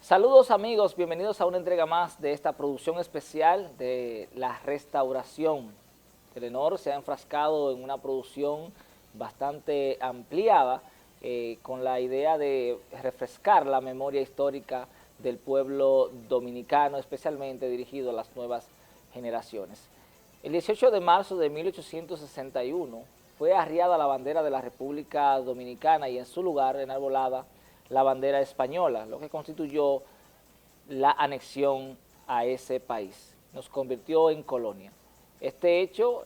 Saludos amigos, bienvenidos a una entrega más de esta producción especial de La Restauración. Telenor se ha enfrascado en una producción bastante ampliada con la idea de refrescar la memoria histórica del pueblo dominicano, especialmente dirigido a las nuevas generaciones. El 18 de marzo de 1861 fue arriada la bandera de la República Dominicana y en su lugar enarbolada la bandera española, lo que constituyó la anexión a ese país. Nos convirtió en colonia. Este hecho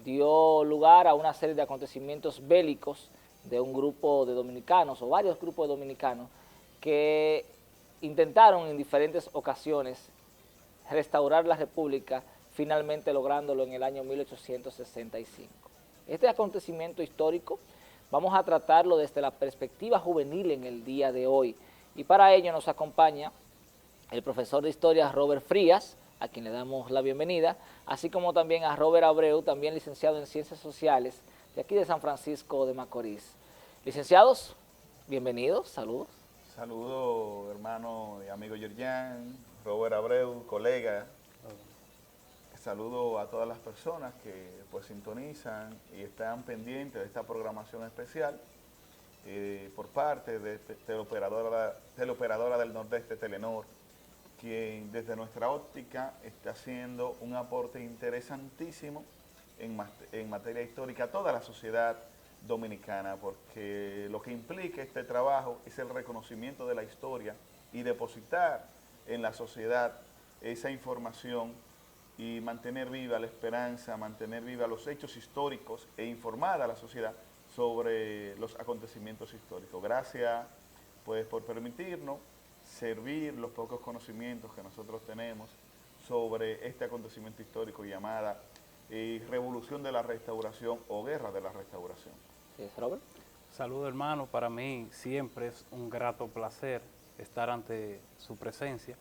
dio lugar a una serie de acontecimientos bélicos de un grupo de dominicanos o varios grupos de dominicanos que intentaron en diferentes ocasiones restaurar la república, finalmente lográndolo en el año 1865. Este acontecimiento histórico vamos a tratarlo desde la perspectiva juvenil en el día de hoy y para ello nos acompaña el profesor de historia Robert Frías, a quien le damos la bienvenida, así como también a Robert Abreu, también licenciado en Ciencias Sociales, de aquí de San Francisco de Macorís. Licenciados, bienvenidos, saludos. Saludos, hermano y amigo Yerjan, Robert Abreu, colega. Saludo a todas las personas que pues sintonizan y están pendientes de esta programación especial por parte de Teleoperadora del Nordeste, Telenor, quien desde nuestra óptica está haciendo un aporte interesantísimo en materia histórica a toda la sociedad dominicana, porque lo que implica este trabajo es el reconocimiento de la historia y depositar en la sociedad esa información y mantener viva la esperanza, mantener viva los hechos históricos e informada a la sociedad sobre los acontecimientos históricos. Gracias pues por permitirnos servir los pocos conocimientos que nosotros tenemos sobre este acontecimiento histórico llamada Revolución de la Restauración o Guerra de la Restauración. Sí, Robert. Saludos hermano, para mí siempre es un grato placer estar ante su presencia.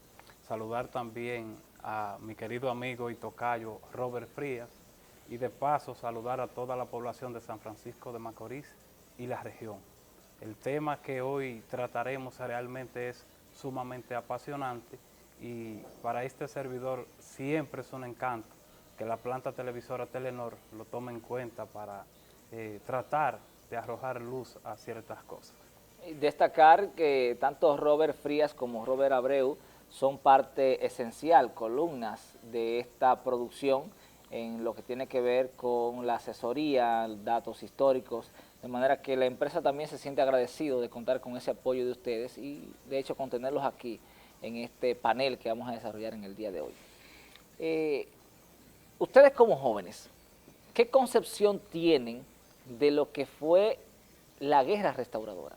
Saludar también a mi querido amigo y tocayo Robert Frías y de paso saludar a toda la población de San Francisco de Macorís y la región. El tema que hoy trataremos realmente es sumamente apasionante y para este servidor siempre es un encanto que la planta televisora Telenor lo tome en cuenta para tratar de arrojar luz a ciertas cosas. Destacar que tanto Robert Frías como Robert Abreu son parte esencial, columnas de esta producción en lo que tiene que ver con la asesoría, datos históricos, de manera que la empresa también se siente agradecido de contar con ese apoyo de ustedes y de hecho con tenerlos aquí en este panel que vamos a desarrollar en el día de hoy. Ustedes como jóvenes, ¿qué concepción tienen de lo que fue la guerra restauradora?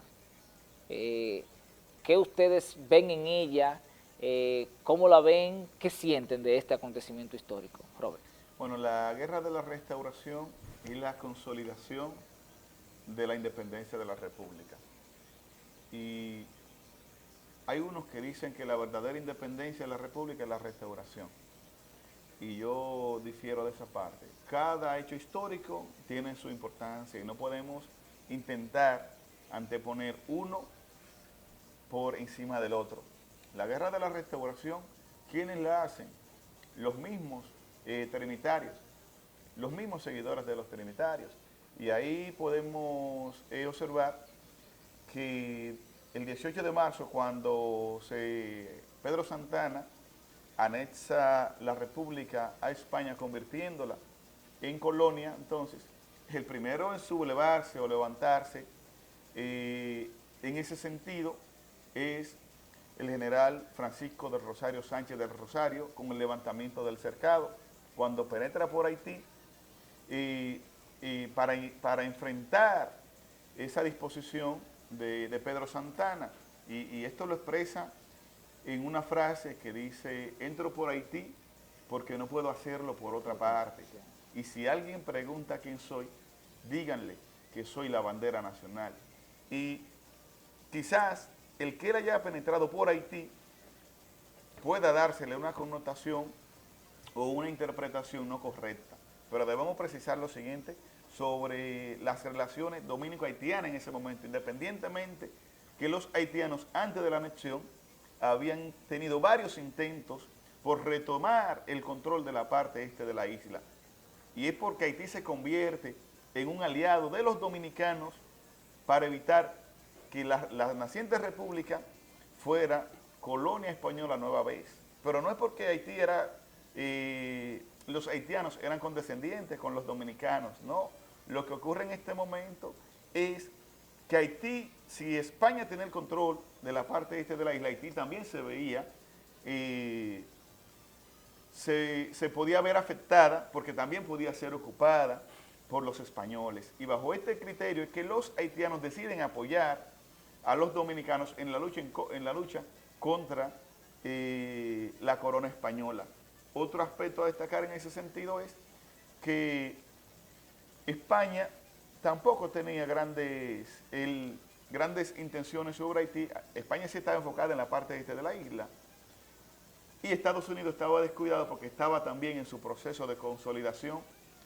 ¿Qué ustedes ven en ella? ¿Cómo la ven? ¿Qué sienten de este acontecimiento histórico? Robert. Bueno, la Guerra de la Restauración y la consolidación de la independencia de la República. Y hay unos que dicen que la verdadera independencia de la República es la restauración. Y yo difiero de esa parte. Cada hecho histórico tiene su importancia y no podemos intentar anteponer uno por encima del otro. La Guerra de la Restauración, ¿quiénes la hacen? Los mismos trinitarios, los mismos seguidores de los trinitarios. Y ahí podemos observar que el 18 de marzo, cuando Pedro Santana anexa la República a España, convirtiéndola en colonia, entonces, el primero en sublevarse o levantarse en ese sentido es el general Francisco del Rosario Sánchez del Rosario, con el levantamiento del cercado, cuando penetra por Haití, y para enfrentar esa disposición de Pedro Santana. Y esto lo expresa en una frase que dice: entro por Haití porque no puedo hacerlo por otra parte. Y si alguien pregunta quién soy, díganle que soy la bandera nacional. Y quizás el que él haya penetrado por Haití pueda dársele una connotación o una interpretación no correcta. Pero debemos precisar lo siguiente sobre las relaciones dominico-haitianas en ese momento, independientemente que los haitianos antes de la anexión habían tenido varios intentos por retomar el control de la parte este de la isla. Y es porque Haití se convierte en un aliado de los dominicanos para evitar que la naciente república fuera colonia española nueva vez. Pero no es porque Haití era, los haitianos eran condescendientes con los dominicanos, no. Lo que ocurre en este momento es que Haití, si España tenía el control de la parte este de la isla, Haití también se veía, se podía ver afectada porque también podía ser ocupada por los españoles. Y bajo este criterio es que los haitianos deciden apoyar a los dominicanos en la lucha contra la corona española. Otro aspecto a destacar en ese sentido es que España tampoco tenía grandes intenciones sobre Haití. España sí estaba enfocada en la parte este de la isla. Y Estados Unidos estaba descuidado porque estaba también en su proceso de consolidación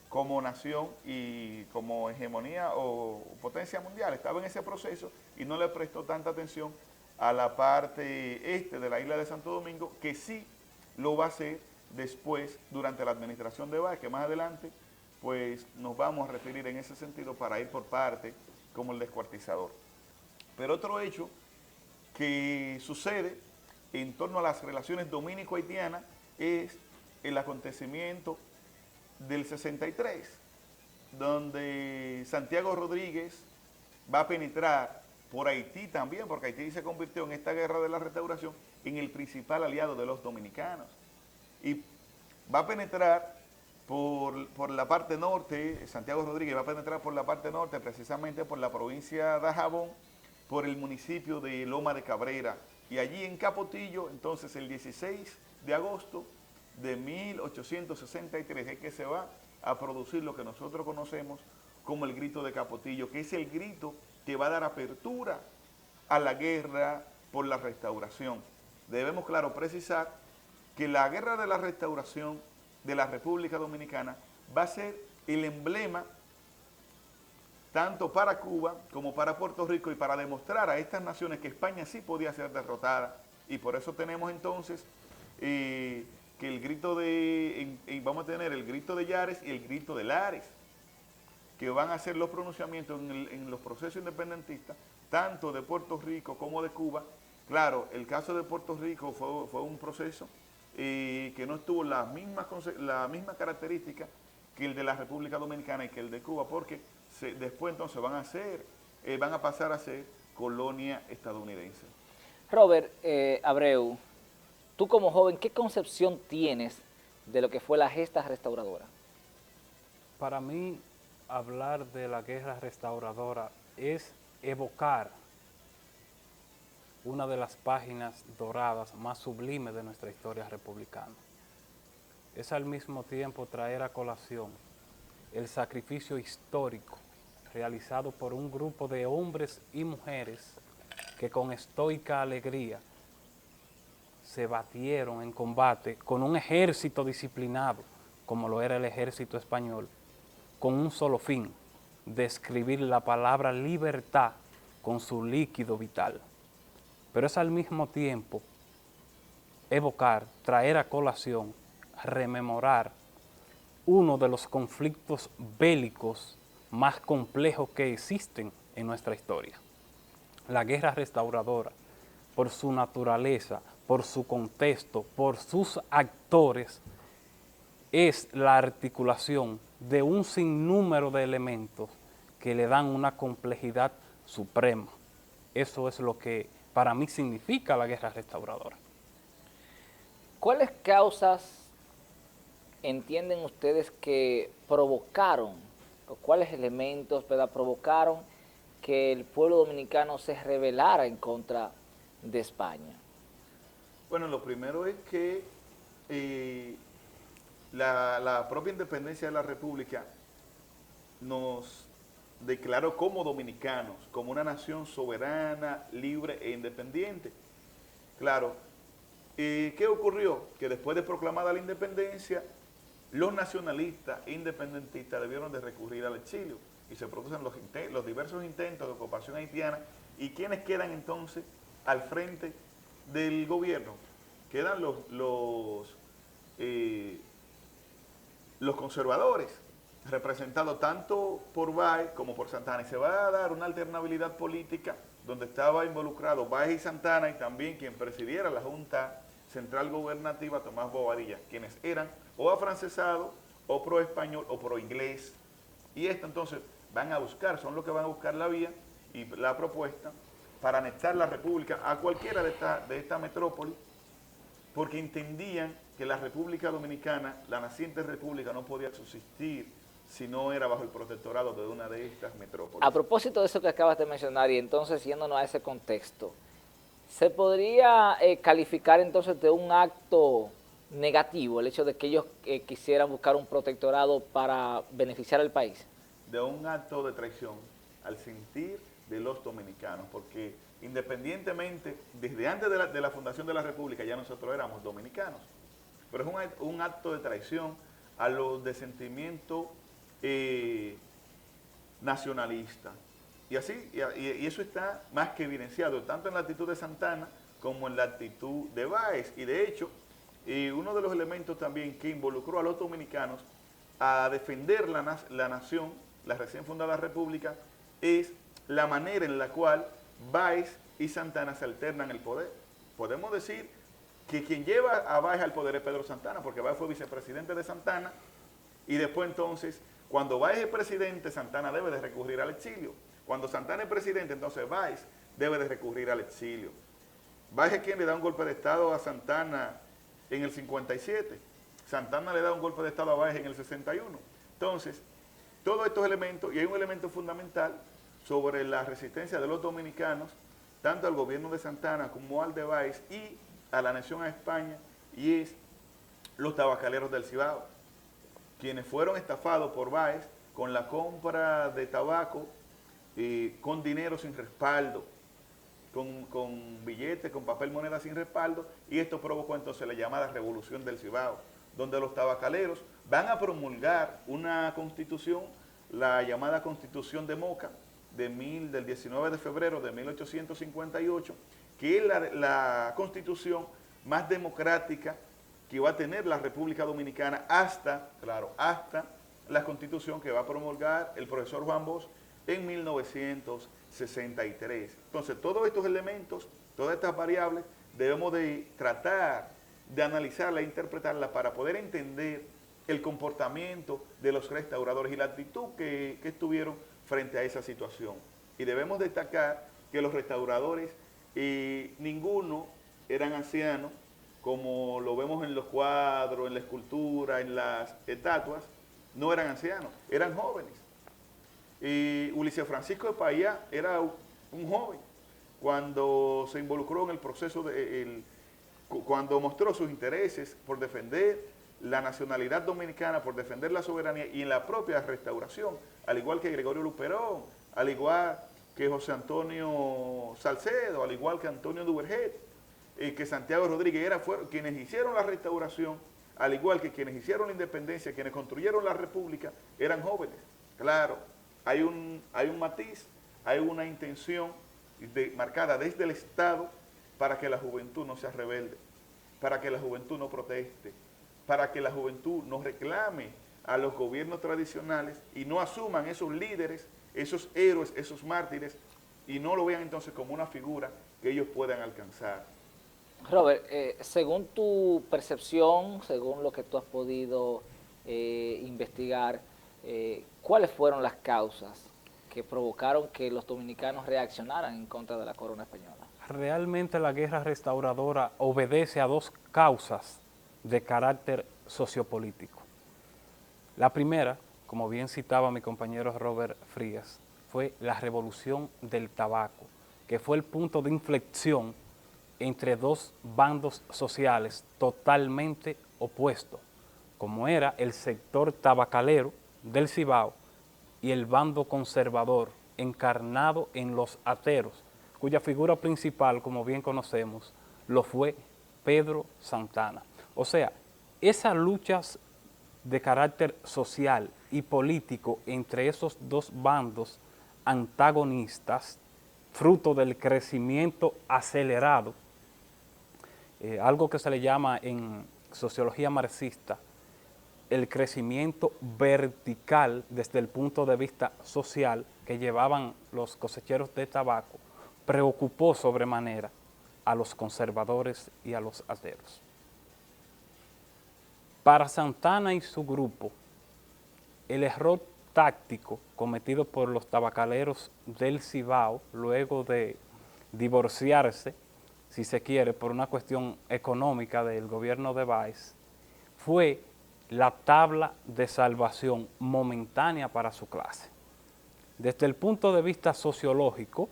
como nación y como hegemonía o potencia mundial. Estaba en ese proceso y no le prestó tanta atención a la parte este de la isla de Santo Domingo, que sí lo va a hacer después, durante la administración de Báez, que más adelante pues nos vamos a referir en ese sentido para ir por parte como el descuartizador. Pero otro hecho que sucede en torno a las relaciones dominico-haitianas es el acontecimiento del 63, donde Santiago Rodríguez va a penetrar por Haití también, porque Haití se convirtió en esta guerra de la restauración en el principal aliado de los dominicanos. Y va a penetrar por la parte norte, Santiago Rodríguez va a penetrar por la parte norte, precisamente por la provincia de Dajabón, por el municipio de Loma de Cabrera. Y allí en Capotillo, entonces el 16 de agosto de 1863 es que se va a producir lo que nosotros conocemos como el grito de Capotillo, que es el grito que va a dar apertura a la guerra por la restauración. Debemos, claro, precisar que la guerra de la restauración de la República Dominicana va a ser el emblema tanto para Cuba como para Puerto Rico y para demostrar a estas naciones que España sí podía ser derrotada. Y por eso tenemos entonces que el grito vamos a tener el grito de Yares y el grito de Lares, que van a hacer los pronunciamientos en los procesos independentistas, tanto de Puerto Rico como de Cuba. Claro, el caso de Puerto Rico fue un proceso que no tuvo la misma característica que el de la República Dominicana y que el de Cuba, porque después entonces van a pasar a ser colonia estadounidense. Robert Abreu, tú como joven, ¿qué concepción tienes de lo que fue la gesta restauradora? Para mí, hablar de la guerra restauradora es evocar una de las páginas doradas más sublimes de nuestra historia republicana. Es al mismo tiempo traer a colación el sacrificio histórico realizado por un grupo de hombres y mujeres que con estoica alegría se batieron en combate con un ejército disciplinado, como lo era el ejército español, con un solo fin, describir la palabra libertad con su líquido vital. Pero es al mismo tiempo evocar, traer a colación, rememorar uno de los conflictos bélicos más complejos que existen en nuestra historia. La guerra restauradora, por su naturaleza, por su contexto, por sus actores, es la articulación de un sinnúmero de elementos que le dan una complejidad suprema. Eso es lo que para mí significa la guerra restauradora. ¿Cuáles causas entienden ustedes que provocaron, o cuáles elementos, ¿verdad?, provocaron que el pueblo dominicano se rebelara en contra de España? Bueno, lo primero es que la propia independencia de la República nos declaró como dominicanos, como una nación soberana, libre e independiente. Claro, ¿qué ocurrió? Que después de proclamada la independencia, los nacionalistas e independentistas debieron de recurrir al exilio y se producen los diversos intentos de ocupación haitiana. ¿Y quiénes quedan entonces al frente del gobierno quedan los conservadores, representados tanto por Báez como por Santana, y se va a dar una alternabilidad política donde estaba involucrado Báez y Santana, y también quien presidiera la Junta Central Gobernativa, Tomás Bobadilla, quienes eran o afrancesados, o pro español, o pro inglés. Y esto entonces van a buscar, son los que van a buscar la vía y la propuesta para anexar la república a cualquiera de esta metrópoli, porque entendían que la República Dominicana, la naciente república, no podía subsistir si no era bajo el protectorado de una de estas metrópolis. A propósito de eso que acabas de mencionar, y entonces yéndonos a ese contexto, ¿se podría calificar entonces de un acto negativo el hecho de que ellos quisieran buscar un protectorado para beneficiar al país? De un acto de traición al sentir de los dominicanos, porque independientemente, desde antes de la fundación de la República ya nosotros éramos dominicanos, pero es un acto de traición a los de sentimiento nacionalista. Y así, y eso está más que evidenciado, tanto en la actitud de Santana como en la actitud de Báez. Y de hecho, uno de los elementos también que involucró a los dominicanos a defender la nación, la recién fundada república, es la manera en la cual Báez y Santana se alternan el poder. Podemos decir que quien lleva a Báez al poder es Pedro Santana, porque Báez fue vicepresidente de Santana, y después entonces, cuando Báez es presidente, Santana debe de recurrir al exilio. Cuando Santana es presidente, entonces Báez debe de recurrir al exilio. Báez es quien le da un golpe de Estado a Santana en el 57. Santana le da un golpe de Estado a Báez en el 61. Entonces, todos estos elementos, y hay un elemento fundamental sobre la resistencia de los dominicanos, tanto al gobierno de Santana como al de Báez y a la anexión a España, y es los tabacaleros del Cibao, quienes fueron estafados por Báez con la compra de tabaco con dinero sin respaldo, con billetes, con papel moneda sin respaldo, y esto provocó entonces la llamada Revolución del Cibao, donde los tabacaleros van a promulgar una constitución, la llamada Constitución de Moca, del 19 de febrero de 1858, que es la constitución más democrática que va a tener la República Dominicana hasta la constitución que va a promulgar el profesor Juan Bosch en 1963. Entonces, todos estos elementos, todas estas variables, debemos de tratar de analizarlas e interpretarlas para poder entender el comportamiento de los restauradores y la actitud que estuvieron frente a esa situación. Y debemos destacar que los restauradores, ninguno eran ancianos, como lo vemos en los cuadros, en la escultura, en las estatuas, no eran ancianos, eran jóvenes. Y Ulises Francisco de Payá era un joven cuando se involucró en el proceso, cuando mostró sus intereses por defender la nacionalidad dominicana, por defender la soberanía y en la propia restauración, al igual que Gregorio Luperón, al igual que José Antonio Salcedo, al igual que Antonio Duverget, que Santiago Rodríguez, fueron quienes hicieron la restauración, al igual que quienes hicieron la independencia, quienes construyeron la república, eran jóvenes. Claro, hay un matiz, hay una intención marcada desde el Estado para que la juventud no sea rebelde, para que la juventud no proteste, para que la juventud no reclame a los gobiernos tradicionales y no asuman esos líderes, esos héroes, esos mártires, y no lo vean entonces como una figura que ellos puedan alcanzar. Robert, según tu percepción, según lo que tú has podido investigar, ¿cuáles fueron las causas que provocaron que los dominicanos reaccionaran en contra de la corona española? Realmente la guerra restauradora obedece a dos causas de carácter sociopolítico. La primera, como bien citaba mi compañero Robert Frías, fue la revolución del tabaco, que fue el punto de inflexión entre dos bandos sociales totalmente opuestos, como era el sector tabacalero del Cibao y el bando conservador encarnado en los ateros, cuya figura principal, como bien conocemos, lo fue Pedro Santana. O sea, esas luchas de carácter social y político entre esos dos bandos antagonistas, fruto del crecimiento acelerado algo que se le llama en sociología marxista el crecimiento vertical desde el punto de vista social que llevaban los cosecheros de tabaco, preocupó sobremanera a los conservadores y a los ateos. Para Santana y su grupo, el error táctico cometido por los tabacaleros del Cibao, luego de divorciarse, si se quiere, por una cuestión económica del gobierno de Báez, fue la tabla de salvación momentánea para su clase. Desde el punto de vista sociológico,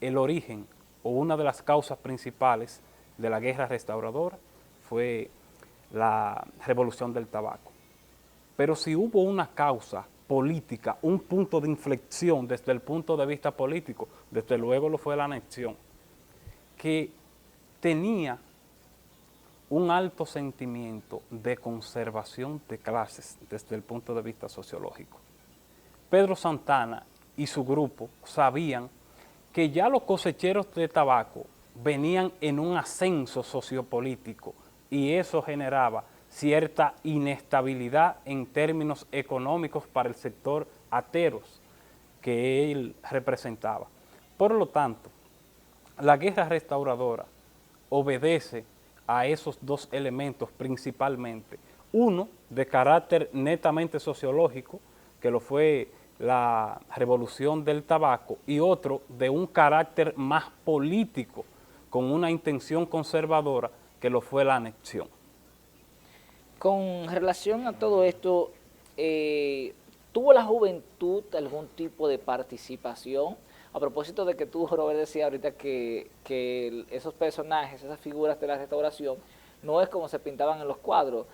el origen o una de las causas principales de la guerra restauradora fue la revolución del tabaco. Pero si hubo una causa política, un punto de inflexión desde el punto de vista político, desde luego lo fue la anexión, que tenía un alto sentimiento de conservación de clases desde el punto de vista sociológico. Pedro Santana y su grupo sabían que ya los cosecheros de tabaco venían en un ascenso sociopolítico y eso generaba cierta inestabilidad en términos económicos para el sector ateros que él representaba. Por lo tanto, la guerra restauradora obedece a esos dos elementos principalmente. Uno, de carácter netamente sociológico, que lo fue la revolución del tabaco, y otro de un carácter más político, con una intención conservadora, que lo fue la anexión. Con relación a todo esto, ¿tuvo la juventud algún tipo de participación? A propósito de que tú, Robert, decía ahorita que esos personajes, esas figuras de la restauración, no es como se pintaban en los cuadros.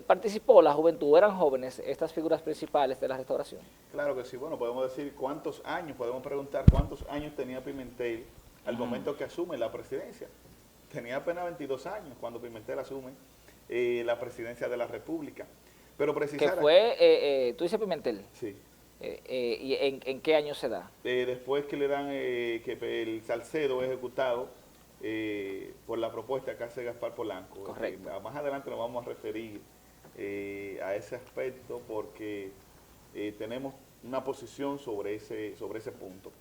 ¿Participó la juventud? ¿Eran jóvenes estas figuras principales de la restauración? Claro que sí. Bueno, podemos decir cuántos años, podemos preguntar cuántos años tenía Pimentel al momento que asume la presidencia. Tenía apenas 22 años cuando Pimentel asume la presidencia de la República. Pero precisar... Que fue, tú dices Pimentel. Sí. ¿Y en qué año se da? Después que le dan que el Salcedo es ejecutado por la propuesta que hace Gaspar Polanco. Correcto. Más adelante nos vamos a referir a ese aspecto porque tenemos una posición sobre ese punto.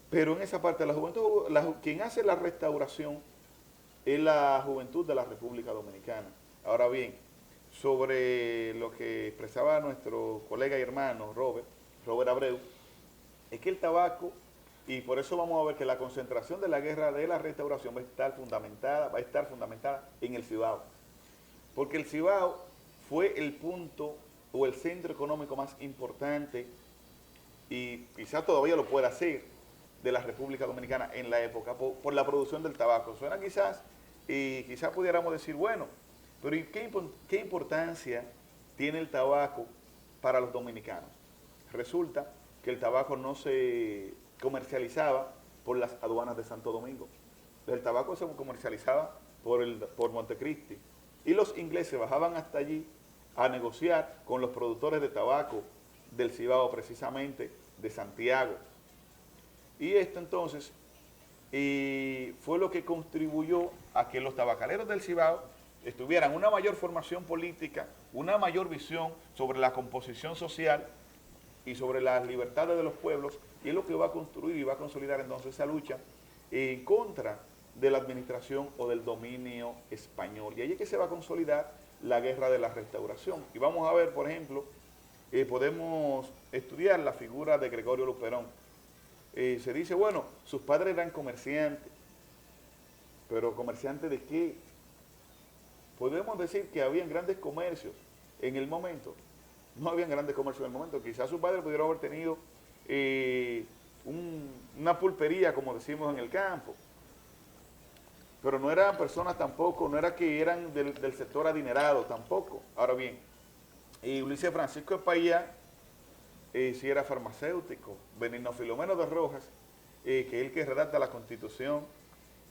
Pero en esa parte, la juventud, quien hace la restauración es la juventud de la República Dominicana. Ahora bien, sobre lo que expresaba nuestro colega y hermano Robert Abreu, es que el tabaco, y por eso vamos a ver que la concentración de la guerra de la restauración va a estar fundamentada en el Cibao. Porque el Cibao fue el punto o el centro económico más importante, y quizás todavía lo pueda hacer, de la República Dominicana en la época, por la producción del tabaco. Suena quizás, y quizás pudiéramos decir, bueno, pero ¿y qué importancia tiene el tabaco para los dominicanos? Resulta que el tabaco no se comercializaba por las aduanas de Santo Domingo. El tabaco se comercializaba por Montecristi. Y los ingleses bajaban hasta allí a negociar con los productores de tabaco del Cibao, precisamente de Santiago. Y esto entonces fue lo que contribuyó a que los tabacaleros del Cibao tuvieran una mayor formación política, una mayor visión sobre la composición social y sobre las libertades de los pueblos, y es lo que va a construir y va a consolidar entonces esa lucha en contra de la administración o del dominio español. Y ahí es que se va a consolidar la guerra de la restauración. Y vamos a ver, por ejemplo, podemos estudiar la figura de Gregorio Luperón. Se dice, bueno, sus padres eran comerciantes, pero ¿comerciantes de qué? Podemos decir que habían grandes comercios en el momento. No habían grandes comercios en el momento. Quizás sus padres pudieron haber tenido una pulpería, como decimos en el campo. Pero no eran personas tampoco, no era que eran del sector adinerado tampoco. Ahora bien, Ulises Francisco de Payá, sí era farmacéutico. Benigno Filomeno de Rojas, que es el que redacta la Constitución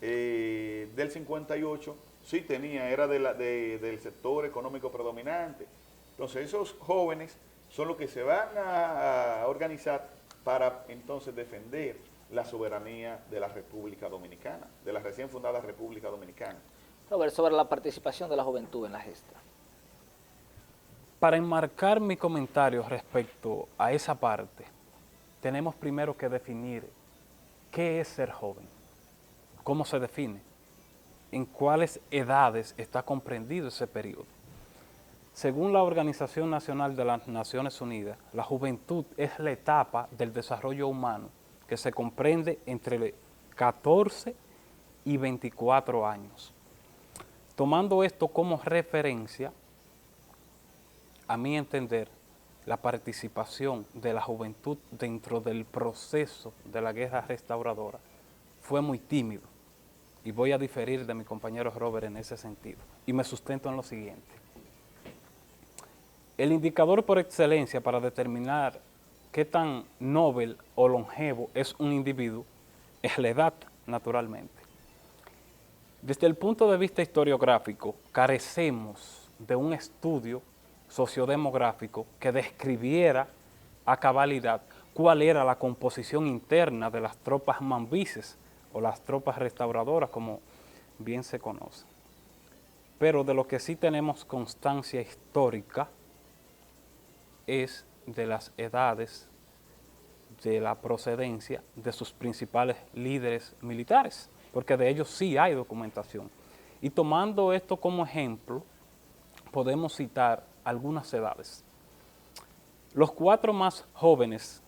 del 58, sí era del sector económico predominante. Entonces esos jóvenes son los que se van a organizar para entonces defender la soberanía de la República Dominicana, de la recién fundada República Dominicana. Robert, sobre la participación de la juventud en la gesta. Para enmarcar mi comentario respecto a esa parte, tenemos primero que definir qué es ser joven, cómo se define, en cuáles edades está comprendido ese periodo. Según la Organización Nacional de las Naciones Unidas, la juventud es la etapa del desarrollo humano que se comprende entre 14 y 24 años. Tomando esto como referencia, a mi entender, la participación de la juventud dentro del proceso de la guerra restauradora fue muy tímido, y voy a diferir de mi compañero Robert en ese sentido, y me sustento en lo siguiente. El indicador por excelencia para determinar qué tan noble o longevo es un individuo es la edad, naturalmente. Desde el punto de vista historiográfico, carecemos de un estudio sociodemográfico que describiera a cabalidad cuál era la composición interna de las tropas mambises o las tropas restauradoras, como bien se conoce. Pero de lo que sí tenemos constancia histórica es de las edades, de la procedencia de sus principales líderes militares, porque de ellos sí hay documentación. Y tomando esto como ejemplo, podemos citar algunas edades. Los 4 más jóvenes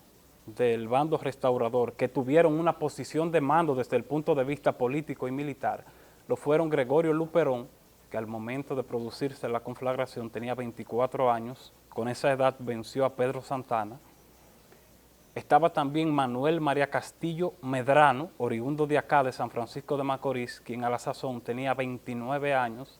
del bando restaurador que tuvieron una posición de mando desde el punto de vista político y militar, lo fueron Gregorio Luperón, que al momento de producirse la conflagración tenía 24 años, con esa edad venció a Pedro Santana. Estaba también Manuel María Castillo Medrano, oriundo de acá, de San Francisco de Macorís, quien a la sazón tenía 29 años.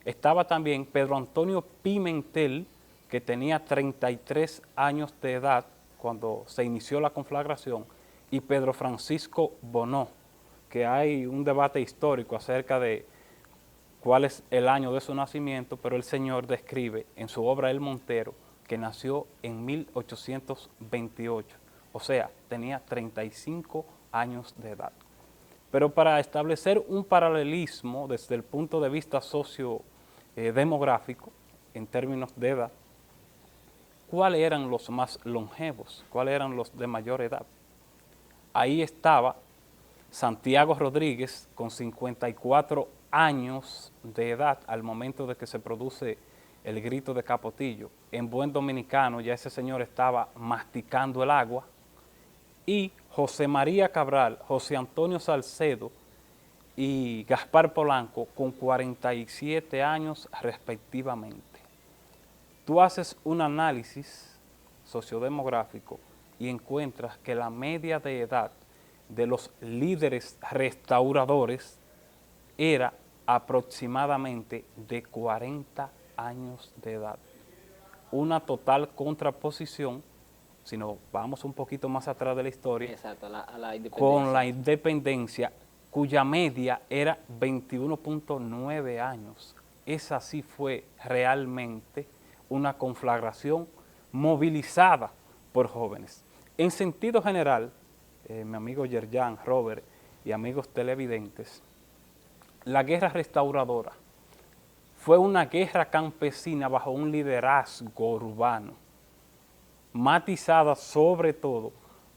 Estaba también Pedro Antonio Pimentel, que tenía 33 años de edad cuando se inició la conflagración, y Pedro Francisco Bonó, que hay un debate histórico acerca de cuál es el año de su nacimiento, pero el señor describe en su obra El Montero que nació en 1828, o sea, tenía 35 años de edad. Pero para establecer un paralelismo desde el punto de vista sociodemográfico, en términos de edad, ¿cuáles eran los más longevos? ¿Cuáles eran los de mayor edad? Ahí estaba Santiago Rodríguez con 54 años de edad al momento de que se produce el grito de Capotillo. En buen dominicano ya ese señor estaba masticando el agua. Y José María Cabral, José Antonio Salcedo y Gaspar Polanco con 47 años respectivamente. Tú haces un análisis sociodemográfico y encuentras que la media de edad de los líderes restauradores era aproximadamente de 40 años de edad. Una total contraposición, si nos vamos un poquito más atrás de la historia, exacto, a la independencia. Con la independencia, cuya media era 21.9 años. Esa sí fue realmente una conflagración movilizada por jóvenes. En sentido general, mi amigo Yerjan, Robert y amigos televidentes, la guerra restauradora fue una guerra campesina bajo un liderazgo urbano, matizada sobre todo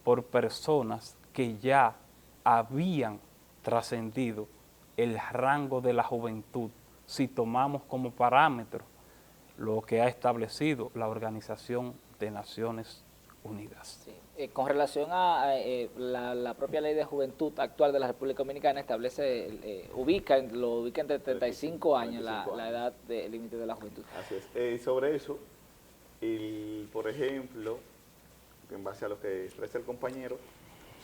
por personas que ya habían trascendido el rango de la juventud, si tomamos como parámetro lo que ha establecido la Organización de Naciones Unidas. Sí. Con relación a la propia ley de juventud actual de la República Dominicana, establece, lo ubica entre 35 años la edad límite de la juventud. Así es. Sobre eso, por ejemplo, en base a lo que expresa el compañero,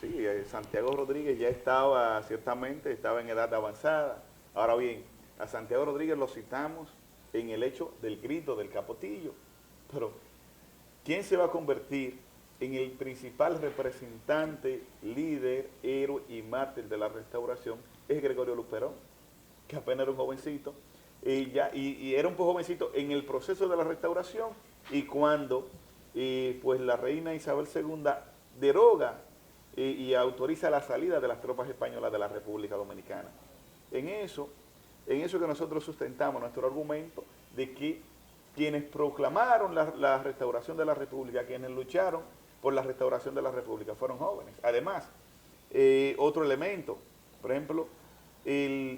sí, Santiago Rodríguez ya estaba, ciertamente, estaba en edad avanzada. Ahora bien, a Santiago Rodríguez lo citamos en el hecho del grito del Capotillo, pero ¿quién se va a convertir en el principal representante, líder, héroe y mártir de la restauración? Es Gregorio Luperón, que apenas era un jovencito, y era un jovencito en el proceso de la restauración, y cuando pues la reina Isabel II deroga y autoriza la salida de las tropas españolas de la República Dominicana. En eso que nosotros sustentamos nuestro argumento de que quienes proclamaron la restauración de la República, quienes lucharon por la restauración de la República, fueron jóvenes. Además, otro elemento, por ejemplo,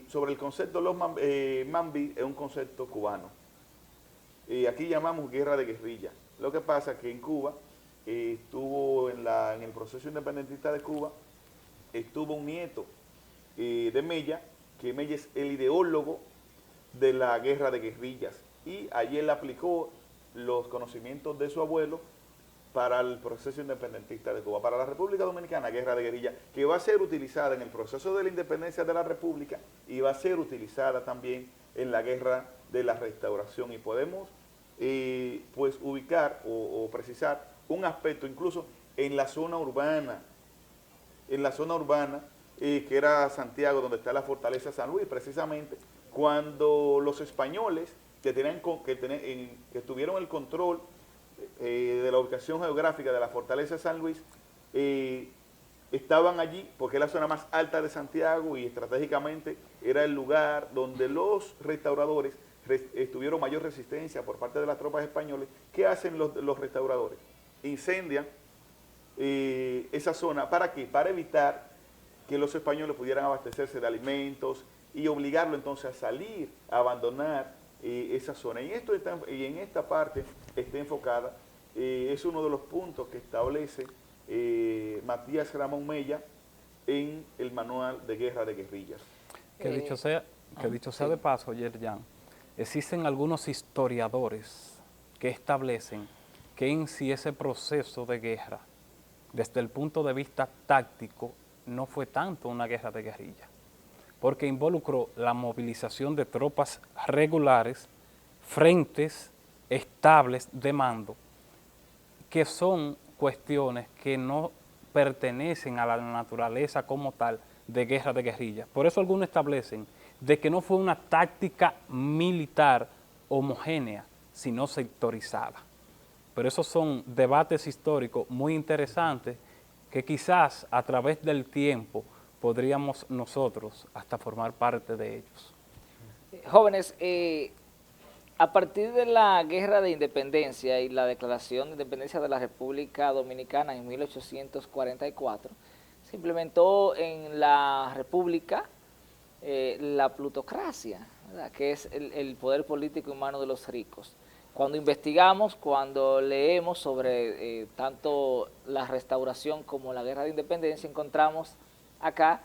sobre el concepto de los Mambí, es un concepto cubano. Aquí llamamos guerra de guerrilla. Lo que pasa es que en Cuba, estuvo en el proceso independentista de Cuba, estuvo un nieto de Mella, que Mella es el ideólogo de la guerra de guerrillas, y allí él aplicó los conocimientos de su abuelo para el proceso independentista de Cuba. Para la República Dominicana, guerra de guerrilla, que va a ser utilizada en el proceso de la independencia de la República y va a ser utilizada también en la guerra de la restauración. Y podemos pues ubicar o precisar un aspecto incluso en la zona urbana, que era Santiago, donde está la fortaleza San Luis, precisamente cuando los españoles que tuvieron el control de la ubicación geográfica de la fortaleza San Luis, estaban allí porque es la zona más alta de Santiago y estratégicamente era el lugar donde los restauradores tuvieron mayor resistencia por parte de las tropas españolas. ¿Qué hacen los restauradores? Incendian esa zona. ¿Para qué? Para evitar que los españoles pudieran abastecerse de alimentos y obligarlo entonces a salir, a abandonar esa zona. Y en esta parte está enfocada, es uno de los puntos que establece Matías Ramón Mella en el manual de guerra de guerrillas. Que dicho sea de paso, Yerjan, existen algunos historiadores que establecen que en sí ese proceso de guerra, desde el punto de vista táctico, no fue tanto una guerra de guerrilla, porque involucró la movilización de tropas regulares, frentes estables de mando, que son cuestiones que no pertenecen a la naturaleza como tal de guerra de guerrilla. Por eso algunos establecen de que no fue una táctica militar homogénea, sino sectorizada. Pero esos son debates históricos muy interesantes que quizás a través del tiempo podríamos nosotros hasta formar parte de ellos. Jóvenes, a partir de la guerra de independencia y la declaración de independencia de la República Dominicana en 1844, se implementó en la República la plutocracia, ¿verdad?, que es el poder político en manos de los ricos. Cuando investigamos, cuando leemos sobre tanto la restauración como la guerra de independencia, encontramos acá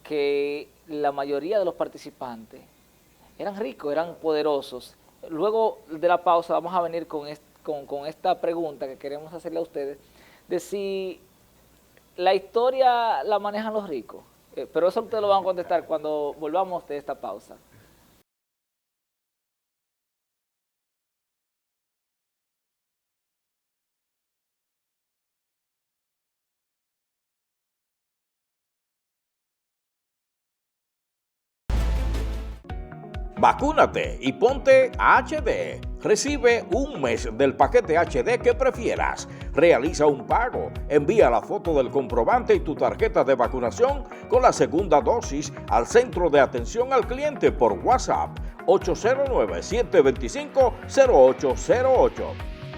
que la mayoría de los participantes eran ricos, eran poderosos. Luego de la pausa vamos a venir con esta pregunta que queremos hacerle a ustedes, de si la historia la manejan los ricos. Pero eso ustedes lo van a contestar cuando volvamos de esta pausa. Vacúnate y ponte HD. Recibe un mes del paquete HD que prefieras. Realiza un pago. Envía la foto del comprobante y tu tarjeta de vacunación con la segunda dosis al centro de atención al cliente por WhatsApp 809-725-0808.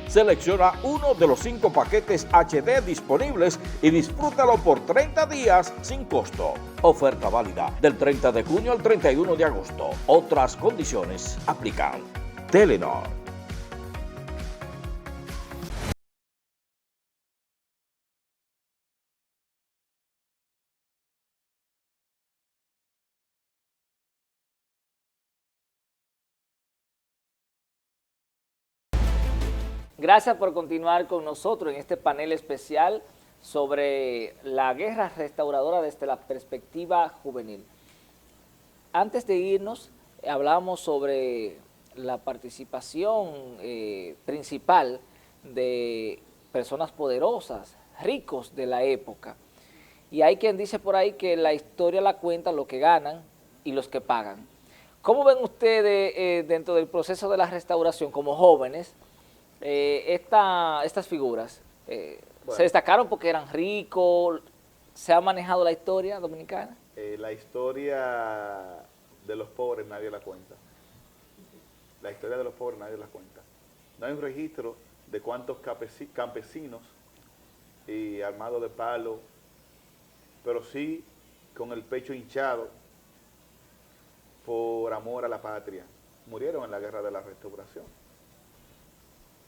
Selecciona uno de los 5 paquetes HD disponibles y disfrútalo por 30 días sin costo. Oferta válida del 30 de junio al 31 de agosto. Otras condiciones aplican. Telenor. Gracias por continuar con nosotros en este panel especial sobre la guerra restauradora desde la perspectiva juvenil. Antes de irnos, hablamos sobre la participación principal de personas poderosas, ricos de la época. Y hay quien dice por ahí que la historia la cuenta los que ganan y los que pagan. ¿Cómo ven ustedes dentro del proceso de la restauración como jóvenes estas figuras? Bueno. ¿Se destacaron porque eran ricos? se ha manejado la historia dominicana? La historia de los pobres nadie la cuenta. La historia de los pobres nadie la cuenta. No hay un registro de cuántos campesinos armados de palo, pero sí con el pecho hinchado por amor a la patria, murieron en la Guerra de la Restauración.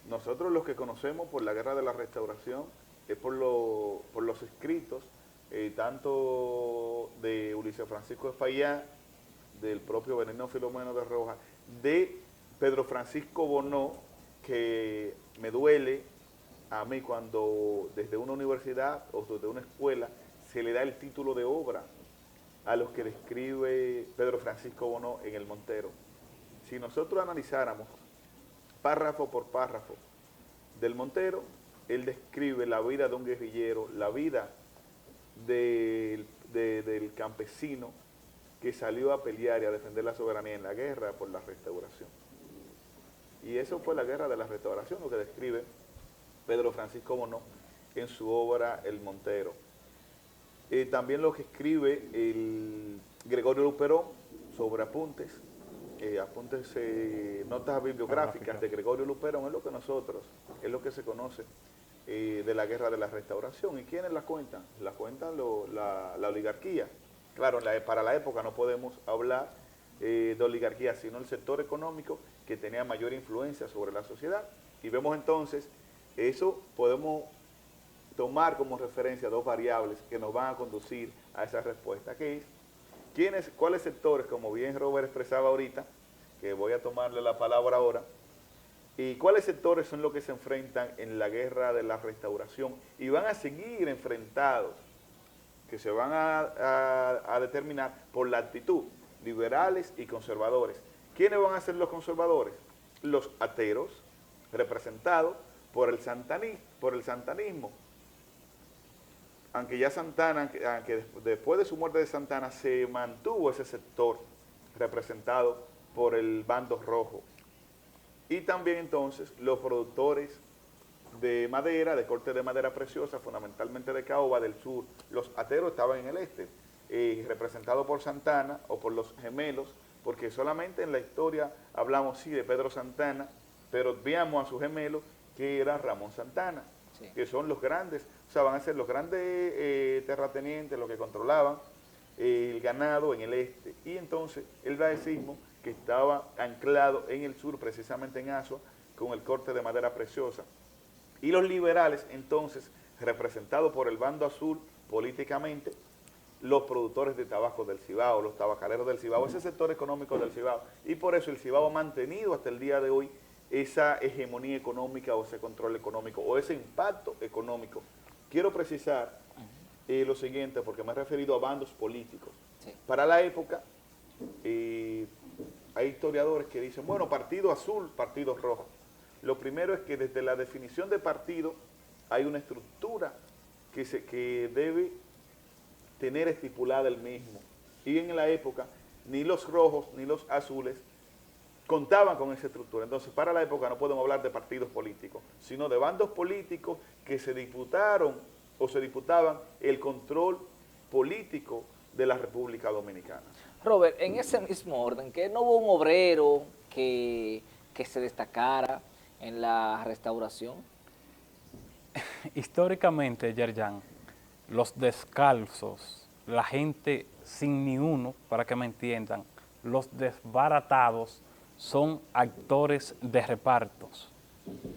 Nosotros los que conocemos por la Guerra de la Restauración es por los escritos, tanto de Ulises Francisco de Fayá, del propio Benigno Filomeno de Rojas, de Pedro Francisco Bonó, que me duele a mí cuando desde una universidad o desde una escuela se le da el título de obra a los que describe Pedro Francisco Bonó en El Montero. Si nosotros analizáramos párrafo por párrafo del Montero, él describe la vida de un guerrillero, la vida del campesino que salió a pelear y a defender la soberanía en la guerra por la restauración. Y eso fue la Guerra de la Restauración, lo que describe Pedro Francisco Bonó en su obra El Montero. También lo que escribe el Gregorio Luperón sobre apuntes, notas bibliográficas de Gregorio Luperón, es lo que es lo que se conoce de la Guerra de la Restauración. ¿Y quiénes la cuentan? La cuentan la oligarquía. Claro, para la época no podemos hablar de oligarquía, sino el sector económico que tenía mayor influencia sobre la sociedad. Y vemos entonces, eso podemos tomar como referencia dos variables que nos van a conducir a esa respuesta, que es cuáles sectores, como bien Robert expresaba ahorita, que voy a tomarle la palabra ahora, y cuáles sectores son los que se enfrentan en la Guerra de la Restauración y van a seguir enfrentados, que se van a determinar por la actitud, liberales y conservadores. ¿Quiénes van a ser los conservadores? Los ateros, representados por el santanismo. Aunque ya Santana, aunque después de su muerte de Santana, se mantuvo ese sector representado por el bando rojo. Y también entonces los productores de madera, de corte de madera preciosa, fundamentalmente de caoba del sur. Los ateros estaban en el este, representados por Santana o por los gemelos, porque solamente en la historia hablamos sí de Pedro Santana, pero veamos a su gemelo que era Ramón Santana, sí, que son los grandes, o sea, van a ser los grandes terratenientes, los que controlaban el ganado en el este. Y entonces el baecismo, que estaba anclado en el sur, precisamente en Azua, con el corte de madera preciosa. Y los liberales, entonces, representados por el bando azul políticamente, los productores de tabaco del Cibao, los tabacaleros del Cibao, ese sector económico del Cibao. Y por eso el Cibao ha mantenido hasta el día de hoy esa hegemonía económica o ese control económico o ese impacto económico. Quiero precisar lo siguiente, porque me he referido a bandos políticos. Sí. Para la época, hay historiadores que dicen, bueno, partido azul, partido rojo. Lo primero es que desde la definición de partido hay una estructura que debe tener estipulada el mismo. Y en la época, ni los rojos ni los azules contaban con esa estructura. Entonces, para la época no podemos hablar de partidos políticos, sino de bandos políticos que se disputaron o se disputaban el control político de la República Dominicana. Robert, en ese mismo orden, que no hubo un obrero que se destacara en la restauración. Históricamente, Yerjan, los descalzos, la gente sin ni uno, para que me entiendan, los desbaratados son actores de repartos,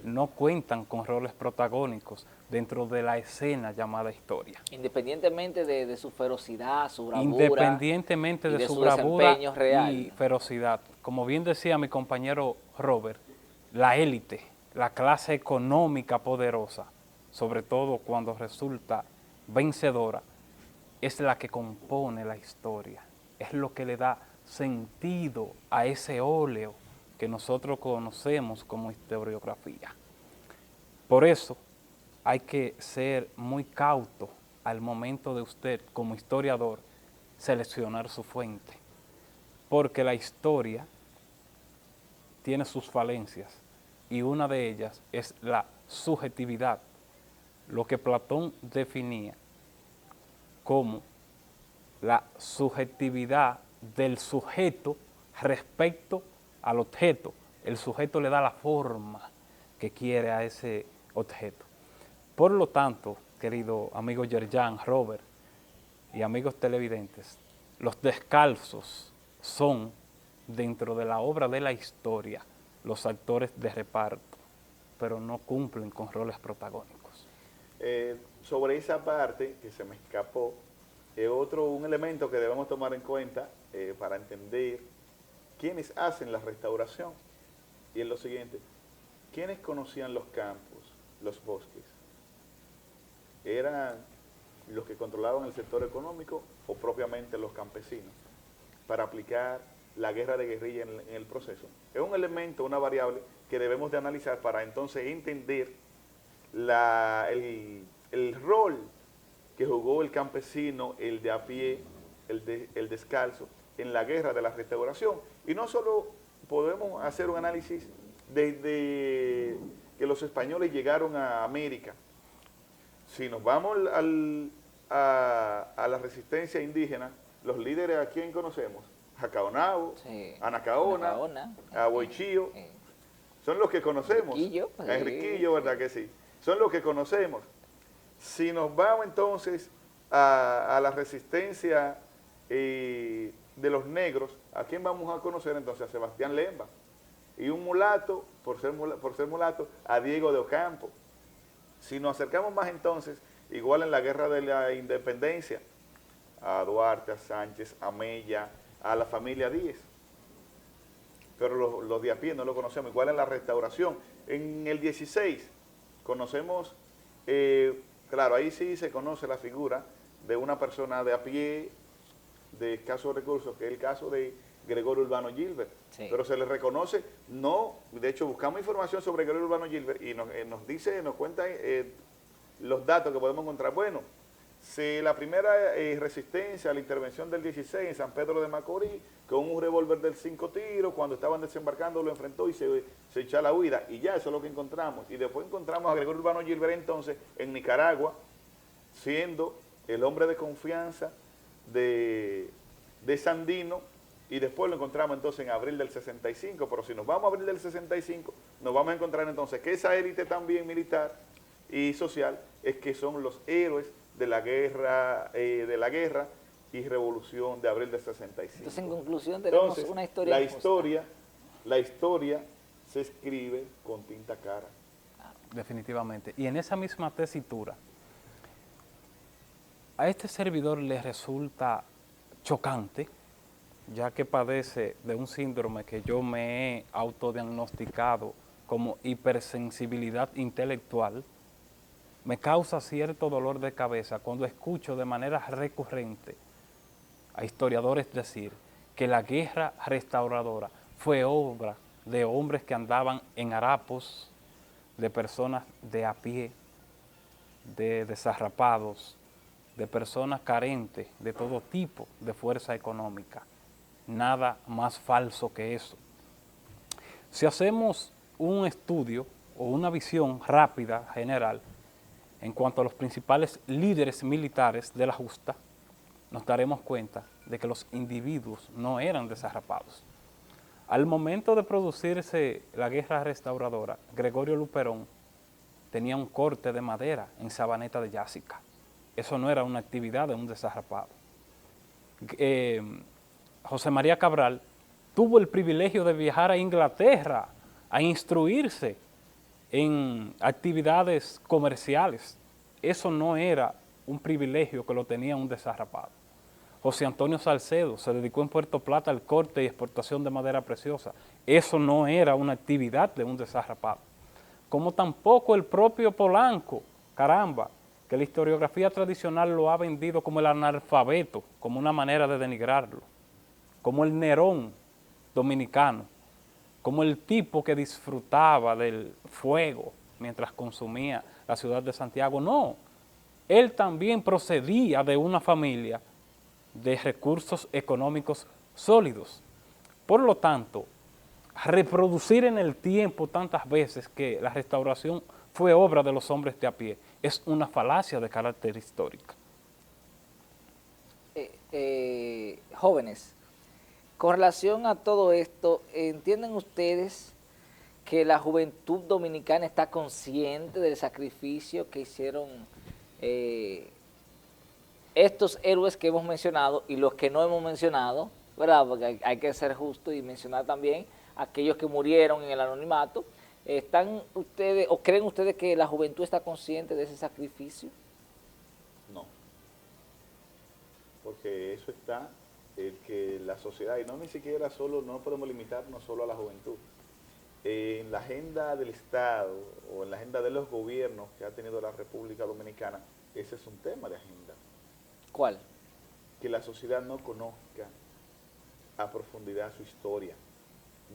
no cuentan con roles protagónicos dentro de la escena llamada historia. Independientemente de su ferocidad, su bravura. Independientemente de su bravura y ferocidad. Como bien decía mi compañero Robert, la élite, la clase económica poderosa, sobre todo cuando resulta vencedora, es la que compone la historia, es lo que le da sentido a ese óleo que nosotros conocemos como historiografía. Por eso hay que ser muy cauto al momento de usted, como historiador, seleccionar su fuente, porque la historia tiene sus falencias y una de ellas es la subjetividad, lo que Platón definía como la subjetividad del sujeto respecto al objeto. El sujeto le da la forma que quiere a ese objeto. Por lo tanto, querido amigo Yerjan, Robert y amigos televidentes, los descalzos son, dentro de la obra de la historia, los actores de reparto, pero no cumplen con roles protagónicos. Sobre esa parte que se me escapó, un elemento que debemos tomar en cuenta para entender quiénes hacen la restauración, y es lo siguiente: ¿quiénes conocían los campos, los bosques? ¿Eran los que controlaban el sector económico o propiamente los campesinos para aplicar la guerra de guerrilla en el proceso? Es un elemento, una variable que debemos de analizar para entonces entender el rol que jugó el campesino, el de a pie, el descalzo, en la guerra de la restauración. Y no solo podemos hacer un análisis desde que los españoles llegaron a América. Si nos vamos a la resistencia indígena, los líderes a quién conocemos: a Caonabo, Sí. a Nacaona, Anacaona, a Boichío, son los que conocemos. Enriquillo, A Enriquillo, ¿verdad que sí? Son los que conocemos. Si nos vamos entonces a la resistencia de los negros, ¿a quién vamos a conocer entonces? A Sebastián Lemba. Y un mulato, por ser mulato, a Diego de Ocampo. Si nos acercamos más entonces, igual en la guerra de la independencia, a Duarte, a Sánchez, a Mella, a la familia Díez. Pero los de a pie no lo conocemos. Igual en la restauración. En el 16 conocemos, claro, ahí sí se conoce la figura de una persona de a pie, de escasos recursos, que es el caso de Gregorio Urbano Gilbert. Sí. Pero se le reconoce, no, de hecho buscamos información sobre Gregorio Urbano Gilbert y nos cuenta los datos que podemos encontrar. Bueno, si la primera resistencia a la intervención del 16 en San Pedro de Macorís, con un revólver del 5 tiros, cuando estaban desembarcando lo enfrentó y se echó a la huida, y ya eso es lo que encontramos. Y después encontramos a Gregorio Urbano Gilbert entonces en Nicaragua, siendo el hombre de confianza de Sandino, y después lo encontramos entonces en abril del 65, pero si nos vamos a abril del 65, nos vamos a encontrar entonces que esa élite también militar y social es que son los héroes de la guerra y revolución de abril del 65. Entonces, en conclusión, tenemos Entonces, una historia injusta. la historia se escribe con tinta cara. Definitivamente. Y en esa misma tesitura, a este servidor le resulta chocante, ya que padece de un síndrome que yo me he autodiagnosticado como hipersensibilidad intelectual. Me causa cierto dolor de cabeza cuando escucho de manera recurrente a historiadores decir que la guerra restauradora fue obra de hombres que andaban en harapos, de personas de a pie, de desarrapados, de personas carentes de todo tipo de fuerza económica. Nada más falso que eso. Si hacemos un estudio o una visión rápida, general, en cuanto a los principales líderes militares de la justa, nos daremos cuenta de que los individuos no eran desarrapados. Al momento de producirse la guerra restauradora, Gregorio Luperón tenía un corte de madera en Sabaneta de Yásica. Eso no era una actividad de un desarrapado. José María Cabral tuvo el privilegio de viajar a Inglaterra a instruirse en actividades comerciales. Eso no era un privilegio que lo tenía un desarrapado. José Antonio Salcedo se dedicó en Puerto Plata al corte y exportación de madera preciosa. Eso no era una actividad de un desarrapado. Como tampoco el propio Polanco, caramba, que la historiografía tradicional lo ha vendido como el analfabeto, como una manera de denigrarlo, como el Nerón dominicano, como el tipo que disfrutaba del fuego mientras consumía la ciudad de Santiago. No, él también procedía de una familia de recursos económicos sólidos. Por lo tanto, reproducir en el tiempo tantas veces que la restauración fue obra de los hombres de a pie es una falacia de carácter histórico. jóvenes, con relación a todo esto, ¿entienden ustedes que la juventud dominicana está consciente del sacrificio que hicieron estos héroes que hemos mencionado y los que no hemos mencionado, ¿verdad? Porque hay que ser justo y mencionar también aquellos que murieron en el anonimato? ¿Están ustedes o creen ustedes que la juventud está consciente de ese sacrificio? No, porque eso está, el que la sociedad, y no ni siquiera solo, no podemos limitarnos solo a la juventud. En la agenda del Estado o en la agenda de los gobiernos que ha tenido la República Dominicana, ese es un tema de agenda. ¿Cuál? Que la sociedad no conozca a profundidad su historia,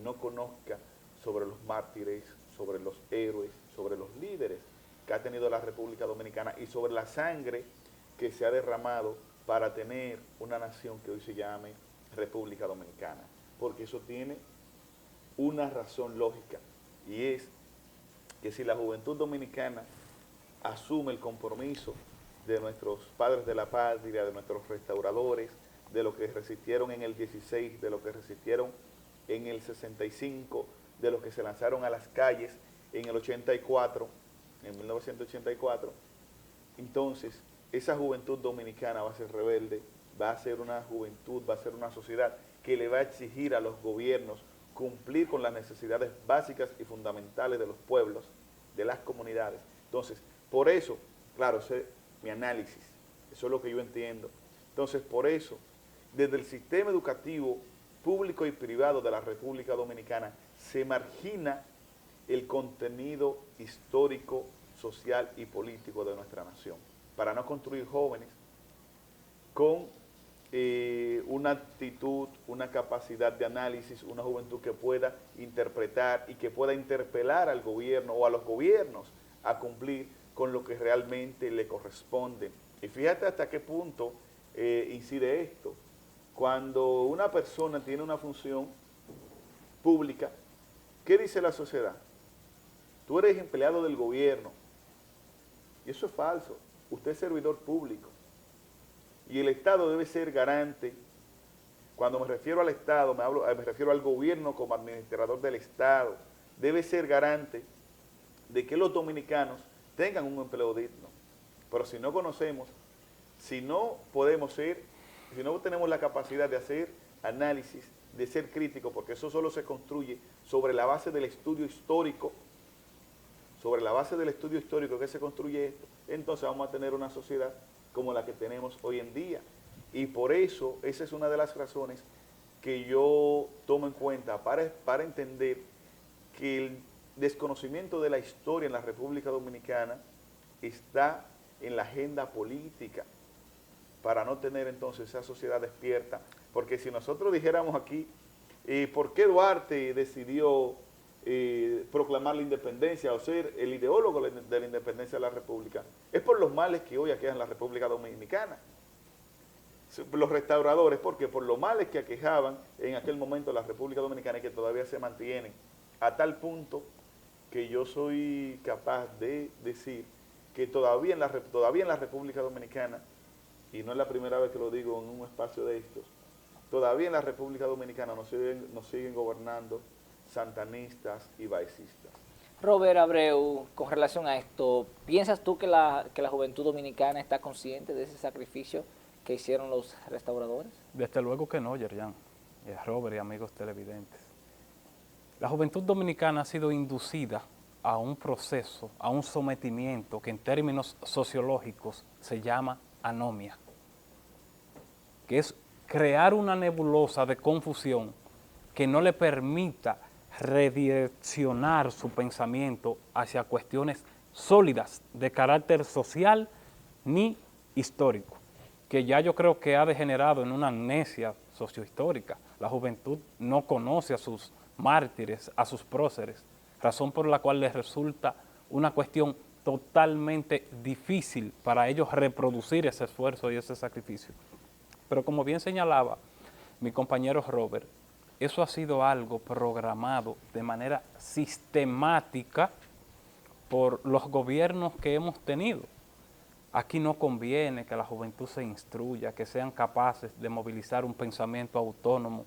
no conozca sobre los mártires, sobre los héroes, sobre los líderes que ha tenido la República Dominicana y sobre la sangre que se ha derramado para tener una nación que hoy se llame República Dominicana. Porque eso tiene una razón lógica, y es que si la juventud dominicana asume el compromiso de nuestros padres de la patria, de nuestros restauradores, de los que resistieron en el 16, de los que resistieron en el 65, de los que se lanzaron a las calles en el 84, en 1984, entonces esa juventud dominicana va a ser rebelde, va a ser una juventud, va a ser una sociedad que le va a exigir a los gobiernos cumplir con las necesidades básicas y fundamentales de los pueblos, de las comunidades. Entonces, por eso, claro, ese es mi análisis, eso es lo que yo entiendo. Entonces, por eso, desde el sistema educativo público y privado de la República Dominicana se margina el contenido histórico, social y político de nuestra nación, para no construir jóvenes con una actitud, una capacidad de análisis, una juventud que pueda interpretar y que pueda interpelar al gobierno o a los gobiernos a cumplir con lo que realmente le corresponde. Y fíjate hasta qué punto incide esto. Cuando una persona tiene una función pública, ¿qué dice la sociedad? Tú eres empleado del gobierno. Y eso es falso. Usted es servidor público. Y el Estado debe ser garante. Cuando me refiero al Estado, me refiero al gobierno como administrador del Estado. Debe ser garante de que los dominicanos tengan un empleo digno. Pero si no conocemos, si no podemos ser, si no tenemos la capacidad de hacer análisis, de ser crítico, porque eso solo se construye sobre la base del estudio histórico, sobre la base del estudio histórico que se construye esto, entonces vamos a tener una sociedad como la que tenemos hoy en día. Y por eso, esa es una de las razones que yo tomo en cuenta para entender que el desconocimiento de la historia en la República Dominicana está en la agenda política, para no tener entonces esa sociedad despierta. Porque si nosotros dijéramos aquí, ¿por qué Duarte decidió proclamar la independencia o ser el ideólogo de la independencia de la República? Es por los males que hoy aquejan la República Dominicana. Los restauradores, porque por los males que aquejaban en aquel momento la República Dominicana y que todavía se mantienen, a tal punto que yo soy capaz de decir que todavía en la República Dominicana, y no es la primera vez que lo digo en un espacio de estos, todavía en la República Dominicana nos siguen gobernando santanistas y baicistas. Robert Abreu, con relación a esto, ¿piensas tú que la juventud dominicana está consciente de ese sacrificio que hicieron los restauradores? Desde luego que no, Yerjan, Robert y amigos televidentes. La juventud dominicana ha sido inducida a un proceso, a un sometimiento que en términos sociológicos se llama anomia, que es crear una nebulosa de confusión que no le permita redireccionar su pensamiento hacia cuestiones sólidas de carácter social ni histórico, que ya yo creo que ha degenerado en una amnesia sociohistórica. La juventud no conoce a sus mártires, a sus próceres, razón por la cual les resulta una cuestión totalmente difícil para ellos reproducir ese esfuerzo y ese sacrificio. Pero como bien señalaba mi compañero Robert, eso ha sido algo programado de manera sistemática por los gobiernos que hemos tenido. Aquí no conviene que la juventud se instruya, que sean capaces de movilizar un pensamiento autónomo,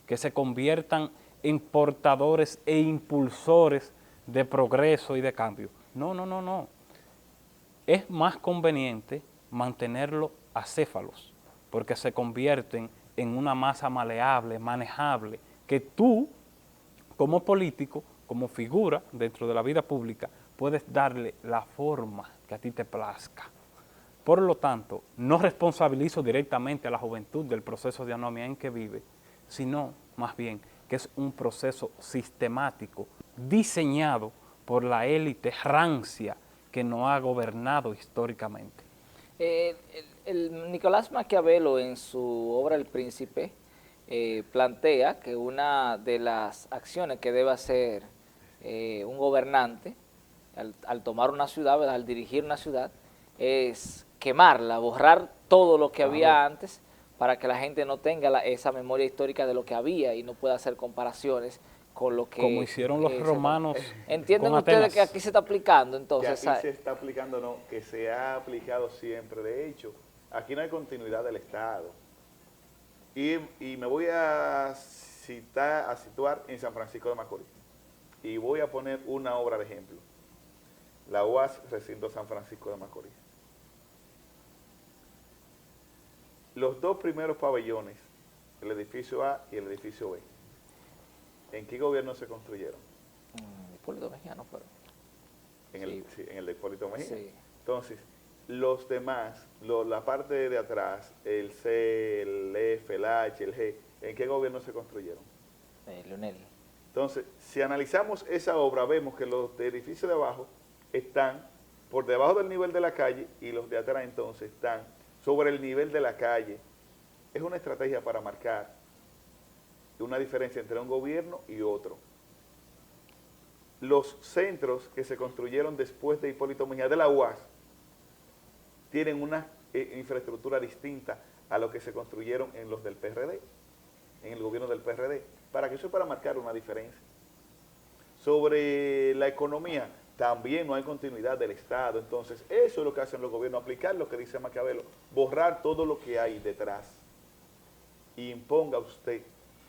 que se conviertan en portadores e impulsores de progreso y de cambio. No, no, no, no. Es más conveniente mantenerlo acéfalos, porque se convierten en una masa maleable, manejable, que tú, como político, como figura dentro de la vida pública, puedes darle la forma que a ti te plazca. Por lo tanto, no responsabilizo directamente a la juventud del proceso de anomia en que vive, sino más bien que es un proceso sistemático, diseñado por la élite rancia que nos ha gobernado históricamente. Nicolás Maquiavelo en su obra El Príncipe plantea que una de las acciones que debe hacer un gobernante al tomar una ciudad, ¿verdad?, al dirigir una ciudad, es quemarla, borrar todo lo que había antes para que la gente no tenga esa memoria histórica de lo que había y no pueda hacer comparaciones con lo que... Como hicieron los romanos. ¿Entienden con ustedes Atenas? que aquí se está aplicando entonces? Que aquí se está aplicando, no, que se ha aplicado siempre. De hecho, aquí no hay continuidad del Estado. Y me voy a situar en San Francisco de Macorís. Y voy a poner una obra de ejemplo. La UAS Recinto San Francisco de Macorís. Los dos primeros pabellones, el edificio A y el edificio B, ¿en qué gobierno se construyeron? Hipólito Mejía, no fueron. En el de Hipólito Mejía. Sí. Entonces, los demás, la parte de atrás, el C, el F, el H, el G, ¿en qué gobierno se construyeron? Leonel. Entonces, si analizamos esa obra, vemos que los de edificios de abajo están por debajo del nivel de la calle y los de atrás entonces están sobre el nivel de la calle. Es una estrategia para marcar una diferencia entre un gobierno y otro. Los centros que se construyeron después de Hipólito Mejía, de la UAS, tienen una infraestructura distinta a lo que se construyeron en los del PRD, en el gobierno del PRD, para que eso es para marcar una diferencia. Sobre la economía, también no hay continuidad del Estado. Entonces, eso es lo que hacen los gobiernos, aplicar lo que dice Maquiavelo, borrar todo lo que hay detrás. Y imponga usted.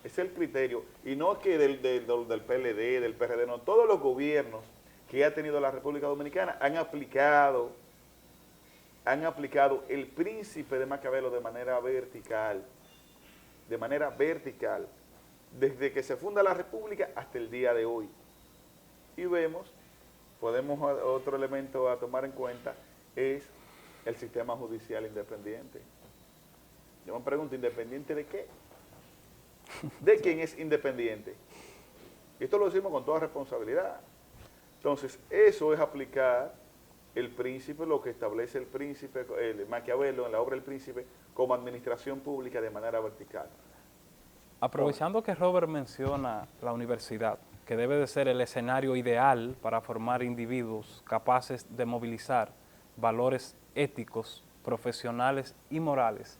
Ese es el criterio. Y no que del PLD, del PRD, no. Todos los gobiernos que ha tenido la República Dominicana han aplicado el príncipe de Maquiavelo de manera vertical. De manera vertical. Desde que se funda la República hasta el día de hoy. Y vemos... otro elemento a tomar en cuenta es el sistema judicial independiente. Yo me pregunto, ¿independiente de qué? ¿De quién es independiente? Y esto lo decimos con toda responsabilidad. Entonces, eso es aplicar el príncipe, lo que establece el príncipe, el Maquiavelo en la obra El Príncipe, como administración pública de manera vertical. Aprovechando que Robert menciona la universidad, que debe de ser el escenario ideal para formar individuos capaces de movilizar valores éticos, profesionales y morales.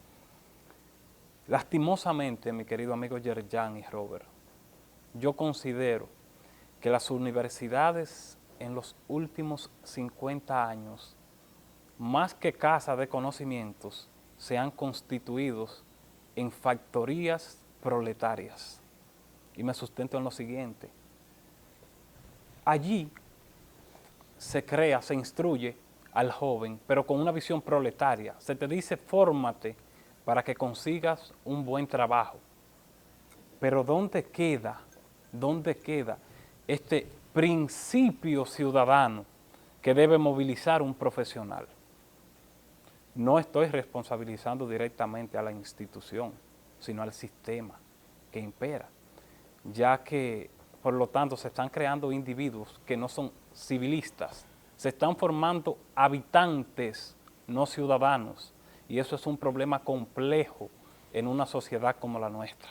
Lastimosamente, mi querido amigo Yerjan y Robert, yo considero que las universidades en los últimos 50 años, más que casa de conocimientos, se han constituido en factorías proletarias. Y me sustento en lo siguiente. Allí se crea, se instruye al joven, pero con una visión proletaria. Se te dice, fórmate para que consigas un buen trabajo. Pero ¿dónde queda este principio ciudadano que debe movilizar un profesional? No estoy responsabilizando directamente a la institución, sino al sistema que impera, ya que por lo tanto se están creando individuos que no son civilistas, se están formando habitantes, no ciudadanos, y eso es un problema complejo en una sociedad como la nuestra.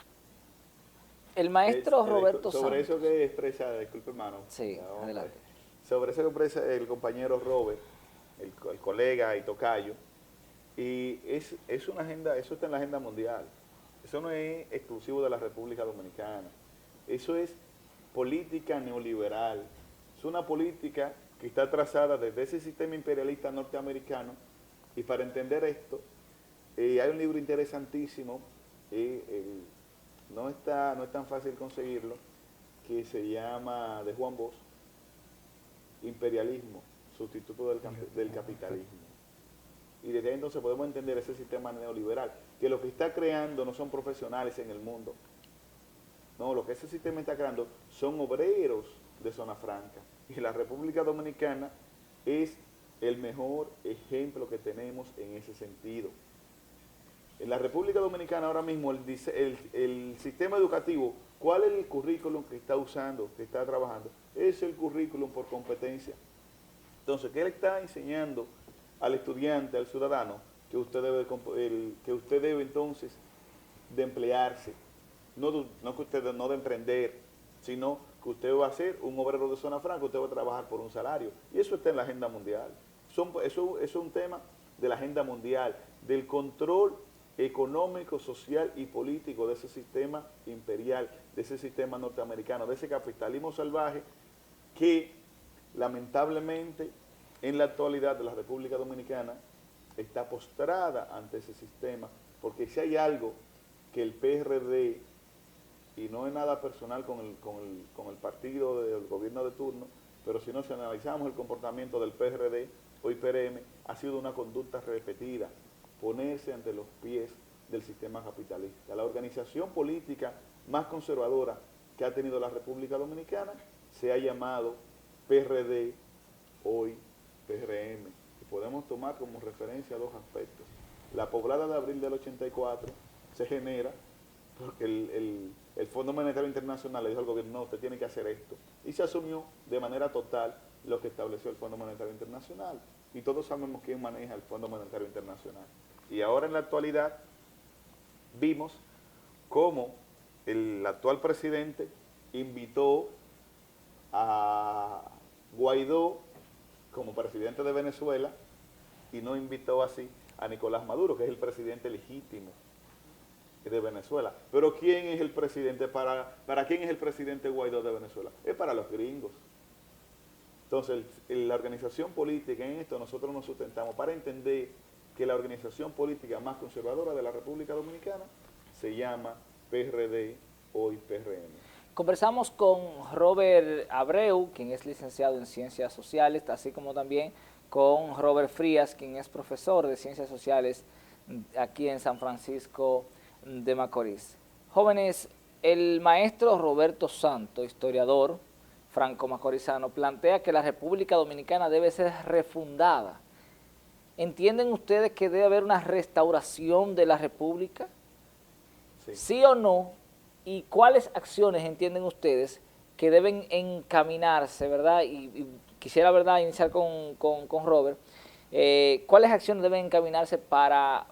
El maestro Roberto sobre Santos. Eso que expresa, disculpe hermano. Sí, adelante. Sobre eso que expresa el compañero Robert, el colega y tocayo, y es una agenda, eso está en la agenda mundial. Eso no es exclusivo de la República Dominicana. Eso es política neoliberal. Es una política que está trazada desde ese sistema imperialista norteamericano Y para entender esto, hay un libro interesantísimo, no es tan fácil conseguirlo, que se llama, de Juan Bosch, Imperialismo, sustituto del capitalismo. Y desde ahí entonces podemos entender ese sistema neoliberal, que lo que está creando no son profesionales en el mundo, no, lo que ese sistema está creando son obreros de zona franca. Y la República Dominicana es el mejor ejemplo que tenemos en ese sentido. En la República Dominicana ahora mismo el sistema educativo, ¿cuál es el currículum que está usando, que está trabajando? Es el currículum por competencia. Entonces, ¿qué le está enseñando al estudiante, al ciudadano? Que usted debe entonces de emplearse, no que usted no de emprender, sino que usted va a ser un obrero de zona franca, usted va a trabajar por un salario. Y eso está en la agenda mundial. Eso es un tema de la agenda mundial, del control económico, social y político de ese sistema imperial, de ese sistema norteamericano, de ese capitalismo salvaje que lamentablemente en la actualidad de la República Dominicana está postrada ante ese sistema, porque si hay algo que el PRD, y no es nada personal con el partido del gobierno de turno, pero si analizamos el comportamiento del PRD o IPRM, ha sido una conducta repetida, ponerse ante los pies del sistema capitalista. La organización política más conservadora que ha tenido la República Dominicana se ha llamado PRD, hoy PRM, y podemos tomar como referencia dos aspectos. La poblada de abril del 84 se genera porque el Fondo Monetario Internacional le dijo al gobierno, no, usted tiene que hacer esto, y se asumió de manera total lo que estableció el Fondo Monetario Internacional, y todos sabemos quién maneja el Fondo Monetario Internacional. Y ahora en la actualidad vimos cómo el actual presidente invitó a Guaidó como presidente de Venezuela y no invitó así a Nicolás Maduro, que es el presidente legítimo de Venezuela. Pero ¿quién es el presidente? ¿Para quién es el presidente Guaidó de Venezuela? Es para los gringos. Entonces, la organización política, en esto nosotros nos sustentamos para entender que la organización política más conservadora de la República Dominicana se llama PRD, hoy PRM. Conversamos con Robert Abreu, quien es licenciado en Ciencias Sociales, así como también con Robert Frías, quien es profesor de Ciencias Sociales aquí en San Francisco de Macorís. Jóvenes, el maestro Roberto Santo, historiador franco-macorizano, plantea que la República Dominicana debe ser refundada. ¿Entienden ustedes que debe haber una restauración de la República? Sí. ¿Sí o no? ¿Y cuáles acciones entienden ustedes que deben encaminarse, verdad? Y quisiera, verdad, iniciar con Robert. ¿Cuáles acciones deben encaminarse para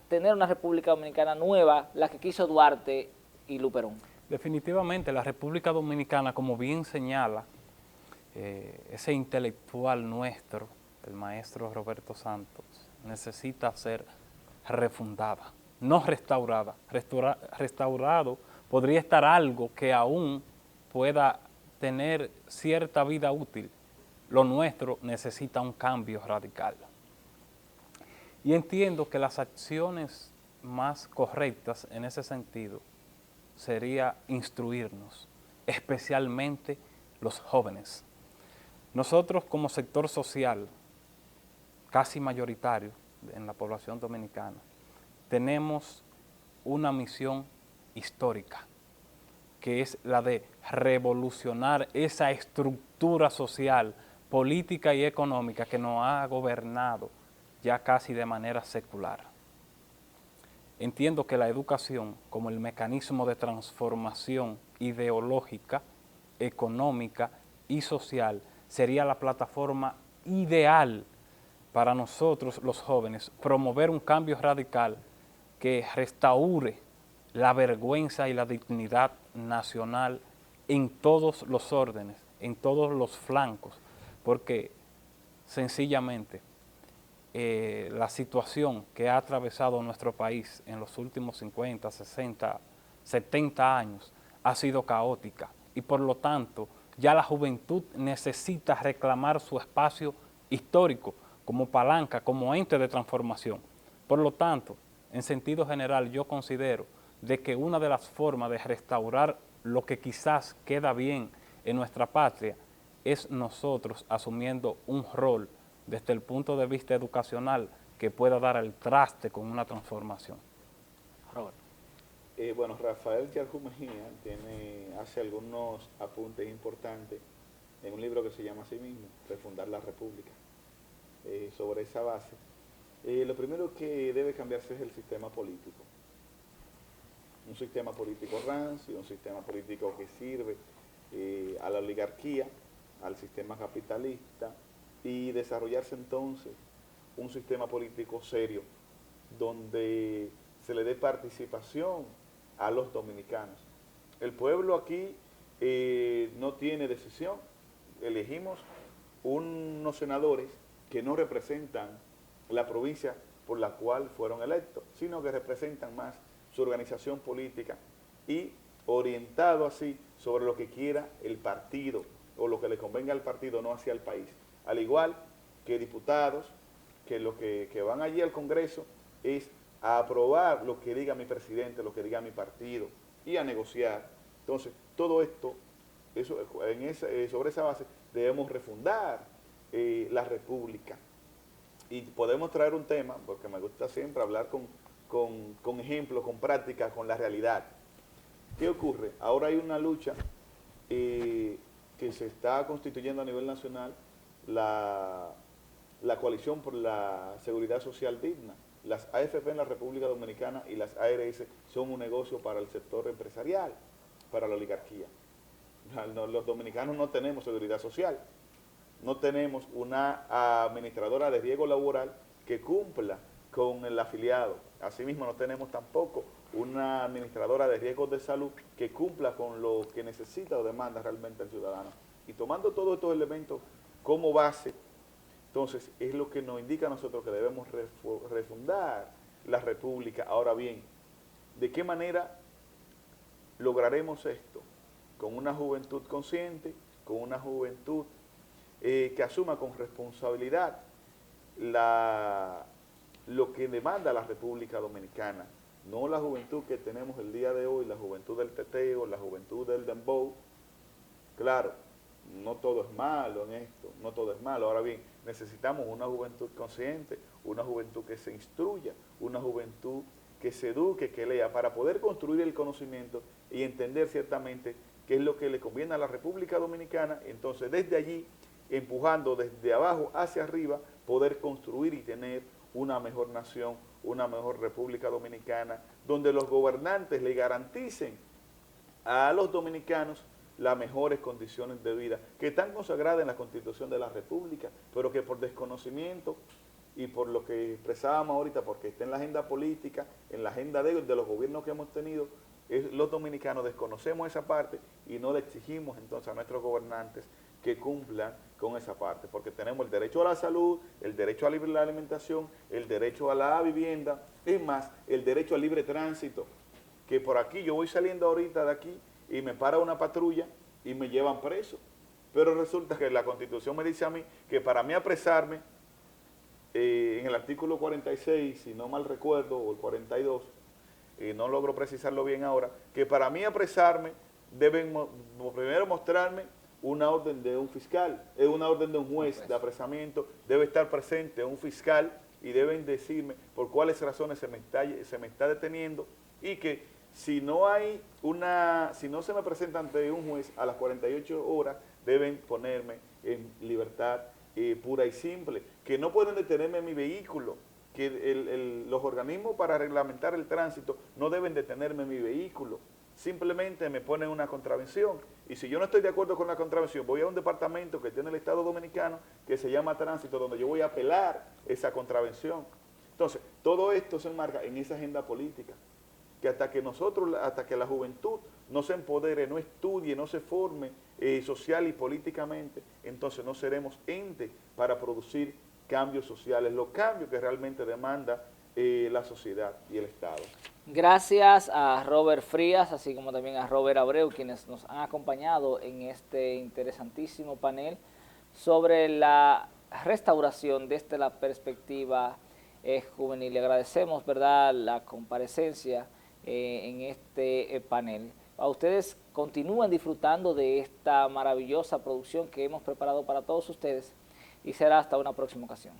tener una República Dominicana nueva, la que quiso Duarte y Luperón? Definitivamente la República Dominicana, como bien señala ese intelectual nuestro, el maestro Roberto Santos, necesita ser refundada, no restaurada. Restaurado podría estar algo que aún pueda tener cierta vida útil. Lo nuestro necesita un cambio radical. Y entiendo que las acciones más correctas en ese sentido sería instruirnos, especialmente los jóvenes. Nosotros como sector social, casi mayoritario en la población dominicana, tenemos una misión histórica, que es la de revolucionar esa estructura social, política y económica que nos ha gobernado ya casi de manera secular. Entiendo que la educación, como el mecanismo de transformación ideológica, económica y social, sería la plataforma ideal para nosotros los jóvenes, promover un cambio radical que restaure la vergüenza y la dignidad nacional en todos los órdenes, en todos los flancos, porque sencillamente la situación que ha atravesado nuestro país en los últimos 50, 60, 70 años ha sido caótica y por lo tanto ya la juventud necesita reclamar su espacio histórico, como palanca, como ente de transformación. Por lo tanto, en sentido general, yo considero de que una de las formas de restaurar lo que quizás queda bien en nuestra patria es nosotros asumiendo un rol desde el punto de vista educacional que pueda dar al traste con una transformación. Robert. Bueno, Rafael Yarjú Mejía hace algunos apuntes importantes en un libro que se llama así mismo, Refundar la República. Sobre esa base, lo primero que debe cambiarse es el sistema político. Un sistema político rancio, un sistema político que sirve a la oligarquía, al sistema capitalista, y desarrollarse entonces un sistema político serio donde se le dé participación a los dominicanos. El pueblo aquí no tiene decisión. Elegimos unos senadores que no representan la provincia por la cual fueron electos, sino que representan más su organización política y orientado así sobre lo que quiera el partido o lo que le convenga al partido, no hacia el país. Al igual que diputados que lo que van allí al Congreso es a aprobar lo que diga mi presidente, lo que diga mi partido y a negociar. Entonces, todo esto, sobre esa base, debemos refundar la República. Y podemos traer un tema, porque me gusta siempre hablar con ejemplos, con práctica, con la realidad. ¿Qué ocurre? Ahora hay una lucha que se está constituyendo a nivel nacional, la coalición por la seguridad social digna. Las AFP en la República Dominicana y las ARS son un negocio para el sector empresarial, para la oligarquía. Los dominicanos no tenemos seguridad social, no tenemos una administradora de riesgo laboral que cumpla con el afiliado. Asimismo, no tenemos tampoco una administradora de riesgos de salud que cumpla con lo que necesita o demanda realmente el ciudadano. Y tomando todos estos elementos como base, entonces es lo que nos indica a nosotros que debemos refundar la República. Ahora bien, ¿de qué manera lograremos esto? Con una juventud consciente, con una juventud que asuma con responsabilidad lo que demanda la República Dominicana, no la juventud que tenemos el día de hoy, la juventud del teteo, la juventud del dembow. Claro, no todo es malo en esto, no todo es malo. Ahora bien, necesitamos una juventud consciente, una juventud que se instruya, una juventud que se eduque, que lea, para poder construir el conocimiento y entender ciertamente qué es lo que le conviene a la República Dominicana. Entonces, desde allí, empujando desde abajo hacia arriba, poder construir y tener una mejor nación, una mejor República Dominicana, donde los gobernantes le garanticen a los dominicanos las mejores condiciones de vida, que están consagradas en la Constitución de la República, pero que por desconocimiento y por lo que expresábamos ahorita, porque está en la agenda política, en la agenda de los gobiernos que hemos tenido, los dominicanos desconocemos esa parte y no le exigimos entonces a nuestros gobernantes que cumplan con esa parte, porque tenemos el derecho a la salud, el derecho a la alimentación, el derecho a la vivienda, es más, el derecho al libre tránsito, que por aquí yo voy saliendo ahorita de aquí y me para una patrulla y me llevan preso, pero resulta que la Constitución me dice a mí que para mí apresarme, en el artículo 46, si no mal recuerdo, o el 42, no logro precisarlo bien ahora, que para mí apresarme deben primero mostrarme una orden de un fiscal, una orden de un juez de apresamiento, debe estar presente un fiscal y deben decirme por cuáles razones se me está deteniendo, y que si no se me presenta ante un juez a las 48 horas, deben ponerme en libertad pura y simple, que no pueden detenerme en mi vehículo, que los organismos para reglamentar el tránsito no deben detenerme en mi vehículo, simplemente me ponen una contravención, y si yo no estoy de acuerdo con la contravención, voy a un departamento que tiene el Estado Dominicano que se llama Tránsito, donde yo voy a apelar esa contravención. Entonces, todo esto se enmarca en esa agenda política, que hasta que la juventud no se empodere, no estudie, no se forme social y políticamente, entonces no seremos ente para producir cambios sociales, los cambios que realmente demanda la sociedad y el Estado. Gracias a Robert Frías, así como también a Robert Abreu, quienes nos han acompañado en este interesantísimo panel sobre la restauración desde la perspectiva juvenil. Le agradecemos, ¿verdad?, la comparecencia en este panel. A ustedes continúen disfrutando de esta maravillosa producción que hemos preparado para todos ustedes y será hasta una próxima ocasión.